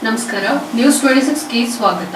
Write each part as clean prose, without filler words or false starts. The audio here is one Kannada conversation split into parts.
ನಮಸ್ಕಾರ, ನ್ಯೂಸ್ 26ಗೆ ಸ್ವಾಗತ.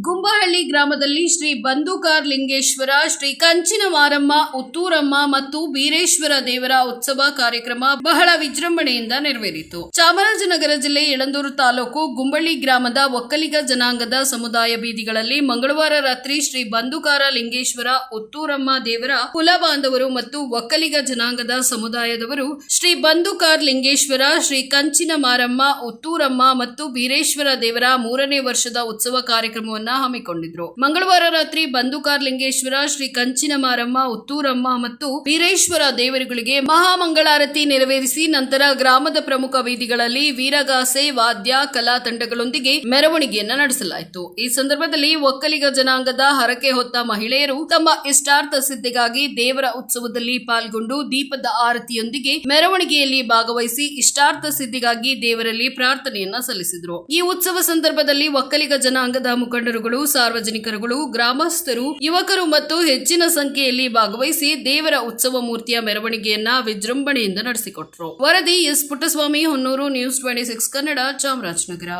ಗುಂಬಹಳ್ಳಿ ಗ್ರಾಮದಲ್ಲಿ ಶ್ರೀ ಬಂದುಕಾರ್ ಲಿಂಗೇಶ್ವರ, ಶ್ರೀ ಕಂಚಿನ ಮಾರಮ್ಮ, ಉತ್ತೂರಮ್ಮ ಮತ್ತು ಬೀರೇಶ್ವರ ದೇವರ ಉತ್ಸವ ಕಾರ್ಯಕ್ರಮ ಬಹಳ ವಿಜೃಂಭಣೆಯಿಂದ ನೆರವೇರಿತು. ಚಾಮರಾಜನಗರ ಜಿಲ್ಲೆ ಯಳಂದೂರು ತಾಲೂಕು ಗುಂಬಳ್ಳಿ ಗ್ರಾಮದ ಒಕ್ಕಲಿಗ ಜನಾಂಗದ ಸಮುದಾಯ ಬೀದಿಗಳಲ್ಲಿ ಮಂಗಳವಾರ ರಾತ್ರಿ ಶ್ರೀ ಬಂದುಕಾರ ಲಿಂಗೇಶ್ವರ, ಉತ್ತೂರಮ್ಮ ದೇವರ ಕುಲ ಬಾಂಧವರು ಮತ್ತು ಒಕ್ಕಲಿಗ ಜನಾಂಗದ ಸಮುದಾಯದವರು ಶ್ರೀ ಬಂದುಕಾರ್ ಲಿಂಗೇಶ್ವರ, ಶ್ರೀ ಕಂಚಿನ ಮಾರಮ್ಮ, ಉತ್ತೂರಮ್ಮ ಮತ್ತು ಬೀರೇಶ್ವರ ದೇವರ 3ನೇ ವರ್ಷದ ಉತ್ಸವ ಕಾರ್ಯಕ್ರಮವನ್ನು ಹಮ್ಮಿಕೊಂಡಿದ್ರು. ಮಂಗಳವಾರ ರಾತ್ರಿ ಬಂದುಕಾರ್ ಲಿಂಗೇಶ್ವರ, ಶ್ರೀ ಕಂಚಿನ ಮಾರಮ್ಮ, ಉತ್ತೂರಮ್ಮ ಮತ್ತು ಬೀರೇಶ್ವರ ದೇವರುಗಳಿಗೆ ಮಹಾಮಂಗಳಾರತಿ ನೆರವೇರಿಸಿ ನಂತರ ಗ್ರಾಮದ ಪ್ರಮುಖ ಬೀದಿಗಳಲ್ಲಿ ವೀರಗಾಸೆ, ವಾದ್ಯ, ಕಲಾ ತಂಡಗಳೊಂದಿಗೆ ಮೆರವಣಿಗೆಯನ್ನ ನಡೆಸಲಾಯಿತು. ಈ ಸಂದರ್ಭದಲ್ಲಿ ಒಕ್ಕಲಿಗ ಜನಾಂಗದ ಹರಕೆ ಹೊತ್ತ ಮಹಿಳೆಯರು ತಮ್ಮ ಇಷ್ಟಾರ್ಥ ಸಿದ್ಧಿಗಾಗಿ ದೇವರ ಉತ್ಸವದಲ್ಲಿ ಪಾಲ್ಗೊಂಡು ದೀಪದ ಆರತಿಯೊಂದಿಗೆ ಮೆರವಣಿಗೆಯಲ್ಲಿ ಭಾಗವಹಿಸಿ ಇಷ್ಟಾರ್ಥ ಸಿದ್ಧಿಗಾಗಿ ದೇವರಲ್ಲಿ ಪ್ರಾರ್ಥನೆಯನ್ನ ಸಲ್ಲಿಸಿದರು. ಈ ಉತ್ಸವ ಸಂದರ್ಭದಲ್ಲಿ ಒಕ್ಕಲಿಗ ಜನಾಂಗದ ಮುಖಂಡರುಗಳು, ಸಾರ್ವಜನಿಕರುಗಳು, ಗ್ರಾಮಸ್ಥರು, ಯುವಕರು ಮತ್ತು ಹೆಚ್ಚಿನ ಸಂಖ್ಯೆಯಲ್ಲಿ ಭಾಗವಹಿಸಿ ದೇವರ ಉತ್ಸವ ಮೂರ್ತಿಯ ಮೆರವಣಿಗೆಯನ್ನ ವಿಜೃಂಭಣೆಯಿಂದ ನಡೆಸಿಕೊಟ್ಟರು. ವರದಿ ಎಸ್ ಪುಟ್ಟಸ್ವಾಮಿ, ಹೊನ್ನೂರು, ನ್ಯೂಸ್ 26 ಕನ್ನಡ, ಚಾಮರಾಜನಗರ.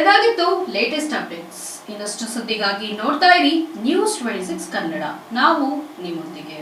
ಇದಾಗಿತ್ತು ಲೇಟೆಸ್ಟ್ ಅಪ್ಡೇಟ್ಸ್. ಇನ್ನಷ್ಟು ಸುದ್ದಿಗಾಗಿ ನೋಡ್ತಾ ಇರಿ ನ್ಯೂಸ್ 26 ಕನ್ನಡ. ನಾವು ನಿಮ್ಮೊಂದಿಗೆ.